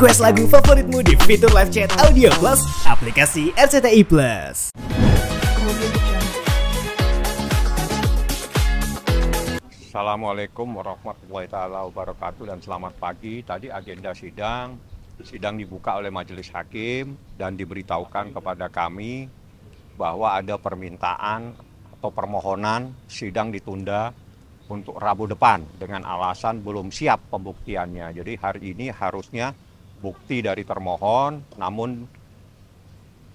Request lagu favoritmu di fitur live chat Audio Plus aplikasi RCTI Plus. Assalamualaikum warahmatullahi wabarakatuh dan selamat pagi. Tadi agenda sidang dibuka oleh majelis hakim dan diberitahukan kepada kami bahwa ada permintaan atau permohonan sidang ditunda untuk Rabu depan dengan alasan belum siap pembuktiannya. Jadi hari ini harusnya bukti dari termohon, namun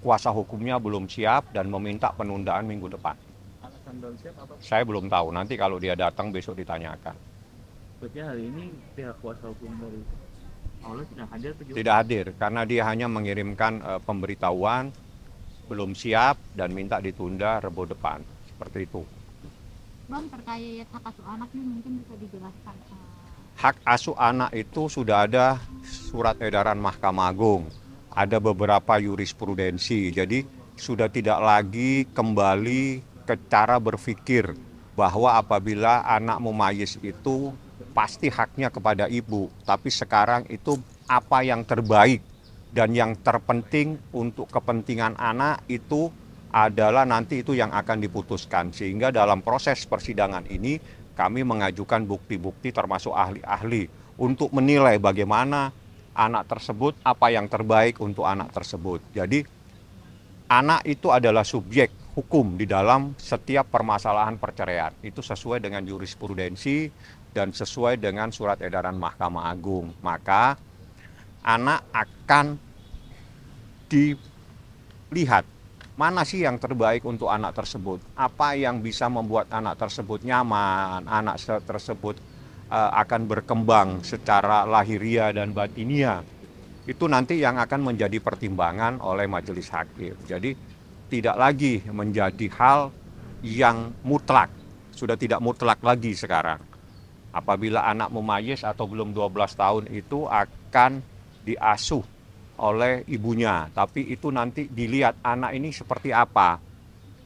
kuasa hukumnya belum siap dan meminta penundaan minggu depan. Alasan belum siap apa? Saya belum tahu, nanti kalau dia datang besok ditanyakan. Berarti hari ini pihak kuasa hukum dari Aula tidak hadir? Tidak hadir, karena dia hanya mengirimkan pemberitahuan belum siap dan minta ditunda Rabu depan. Seperti itu. Bang, terkait hak asuh anak ini mungkin bisa dijelaskan. Hak asuh anak itu sudah ada surat edaran Mahkamah Agung, ada beberapa jurisprudensi, jadi sudah tidak lagi kembali ke cara berpikir bahwa apabila anak mumayyiz itu pasti haknya kepada ibu, tapi sekarang itu apa yang terbaik dan yang terpenting untuk kepentingan anak itu adalah nanti itu yang akan diputuskan. Sehingga dalam proses persidangan ini kami mengajukan bukti-bukti termasuk ahli-ahli untuk menilai bagaimana anak tersebut, apa yang terbaik untuk anak tersebut. Jadi anak itu adalah subjek hukum di dalam setiap permasalahan perceraian. Itu sesuai dengan jurisprudensi dan sesuai dengan surat edaran Mahkamah Agung. Maka anak akan dilihat mana sih yang terbaik untuk anak tersebut, apa yang bisa membuat anak tersebut nyaman, anak tersebut akan berkembang secara lahiriah dan batinia. Itu nanti yang akan menjadi pertimbangan oleh majelis hakim. Jadi tidak lagi menjadi hal yang mutlak, sudah tidak mutlak lagi sekarang. Apabila anak mumayyiz atau belum 12 tahun itu akan diasuh oleh ibunya, tapi itu nanti dilihat anak ini seperti apa,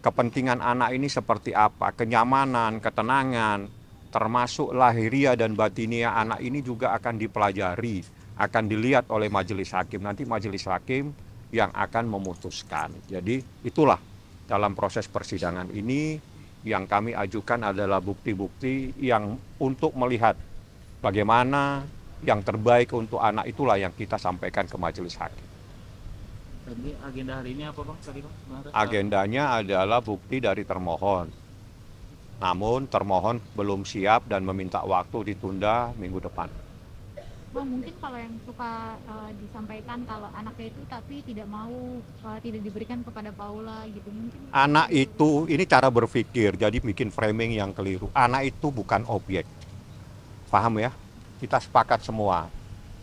kepentingan anak ini seperti apa, kenyamanan, ketenangan, termasuk lahiriah dan batinia anak ini juga akan dipelajari, akan dilihat oleh majelis hakim. Nanti majelis hakim yang akan memutuskan. Jadi itulah dalam proses persidangan ini yang kami ajukan adalah bukti-bukti yang untuk melihat bagaimana yang terbaik untuk anak, itulah yang kita sampaikan ke majelis hakim. Jadi agenda hari ini apa Bang? Agendanya adalah bukti dari termohon. Namun termohon belum siap dan meminta waktu ditunda minggu depan. Bang, mungkin kalau yang suka disampaikan kalau anaknya itu tapi tidak mau, tidak diberikan kepada Paula gitu mungkin. Anak itu, ini cara berpikir, jadi bikin framing yang keliru. Anak itu bukan objek. Paham ya? Kita sepakat semua,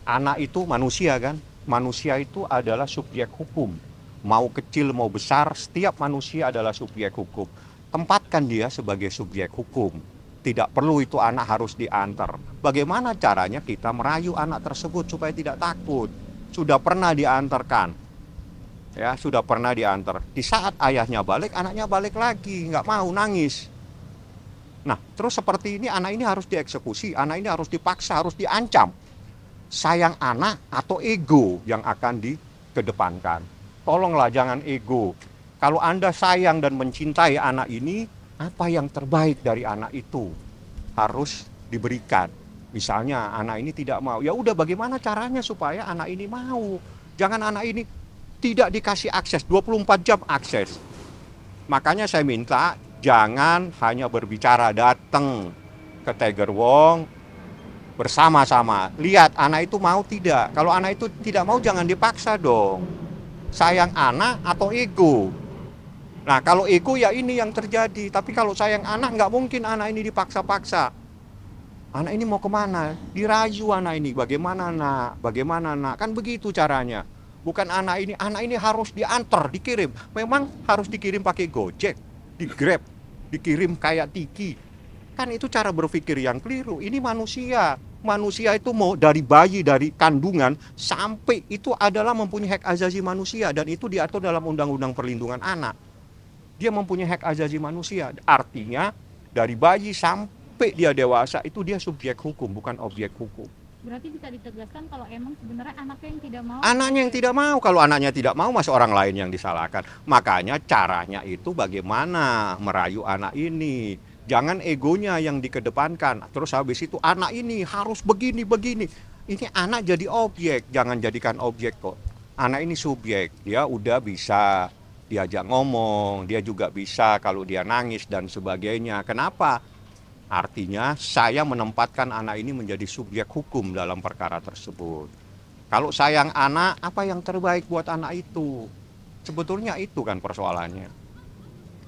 anak itu manusia kan, manusia itu adalah subjek hukum, mau kecil mau besar, setiap manusia adalah subjek hukum. Tempatkan dia sebagai subjek hukum, tidak perlu itu anak harus diantar. Bagaimana caranya kita merayu anak tersebut supaya tidak takut? Sudah pernah diantarkan, ya sudah pernah diantar. Di saat ayahnya balik, anaknya balik lagi, nggak mau, nangis. Nah, terus seperti ini anak ini harus dieksekusi, anak ini harus dipaksa, harus diancam. Sayang anak atau ego yang akan dikedepankan. Tolonglah jangan ego. Kalau Anda sayang dan mencintai anak ini, apa yang terbaik dari anak itu harus diberikan. Misalnya anak ini tidak mau, ya udah bagaimana caranya supaya anak ini mau. Jangan anak ini tidak dikasih akses, 24 jam akses. Makanya saya minta jangan hanya berbicara, datang ke Tiger Wong bersama-sama. Lihat anak itu mau tidak. Kalau anak itu tidak mau jangan dipaksa dong. Sayang anak atau ego. Nah kalau ego ya ini yang terjadi. Tapi kalau sayang anak nggak mungkin anak ini dipaksa-paksa. Anak ini mau kemana? Dirayu anak ini. Bagaimana nak? Bagaimana nak? Kan begitu caranya. Bukan anak ini harus diantar, dikirim. Memang harus dikirim pakai Gojek, di Grab, dikirim kayak Tiki. Kan itu cara berpikir yang keliru. Ini manusia. Manusia itu mau dari bayi, dari kandungan sampai itu adalah mempunyai hak asasi manusia. Dan itu diatur dalam Undang-Undang Perlindungan Anak. Dia mempunyai hak asasi manusia. Artinya dari bayi sampai dia dewasa itu dia subjek hukum, bukan objek hukum. Berarti bisa ditegaskan kalau emang sebenarnya anaknya yang tidak mau. Anaknya yang tidak mau, kalau anaknya tidak mau masa orang lain yang disalahkan. Makanya caranya itu bagaimana merayu anak ini. Jangan egonya yang dikedepankan. Terus habis itu anak ini harus begini. Ini anak jadi objek, jangan jadikan objek kok. Anak ini subjek, dia udah bisa diajak ngomong, dia juga bisa kalau dia nangis dan sebagainya. Kenapa? Artinya saya menempatkan anak ini menjadi subjek hukum dalam perkara tersebut. Kalau sayang anak, apa yang terbaik buat anak itu? Sebetulnya itu kan persoalannya.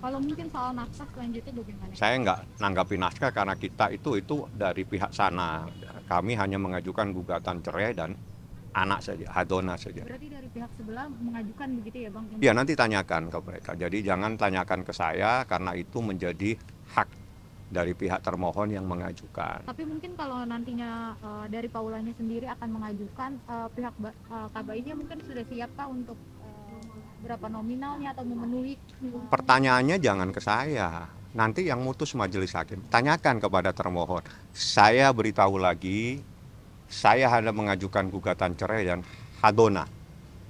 Kalau mungkin soal nafkah selanjutnya bagaimana? Saya nggak nanggapi naskah karena kita itu dari pihak sana. Kami hanya mengajukan gugatan cerai dan anak saja, hadona saja. Berarti dari pihak sebelah mengajukan begitu ya Bang? Ya nanti tanyakan ke mereka. Jadi jangan tanyakan ke saya karena itu menjadi hak dari pihak termohon yang mengajukan. Tapi mungkin kalau nantinya dari Paulanya sendiri akan mengajukan, pihak KBI-nya mungkin sudah siap Pak untuk berapa nominalnya atau memenuhi? Pertanyaannya jangan ke saya, nanti yang mutus majelis hakim. Tanyakan kepada termohon. Saya beritahu lagi, saya hanya mengajukan gugatan cerai dan hadona.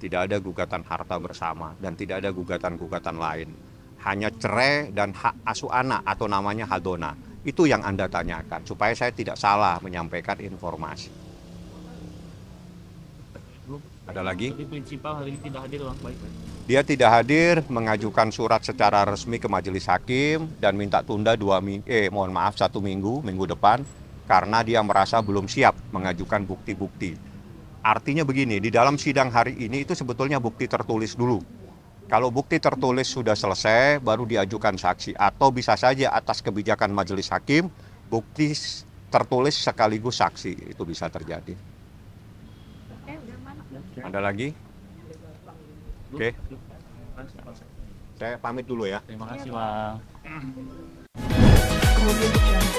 Tidak ada gugatan harta bersama dan tidak ada gugatan-gugatan lain. Hanya cerai dan hak asuh anak atau namanya hadona. Itu yang Anda tanyakan, supaya saya tidak salah menyampaikan informasi. Ada lagi? Jadi prinsipal hari ini tidak hadir Bang, baik. Dia tidak hadir, mengajukan surat secara resmi ke majelis hakim dan minta tunda 1 minggu, minggu depan, karena dia merasa belum siap mengajukan bukti-bukti. Artinya begini, di dalam sidang hari ini itu sebetulnya bukti tertulis dulu. Kalau bukti tertulis sudah selesai, baru diajukan saksi. Atau bisa saja atas kebijakan majelis hakim, bukti tertulis sekaligus saksi. Itu bisa terjadi. Ada lagi? Oke. Saya pamit dulu ya. Terima kasih Bang. Audio Jungle.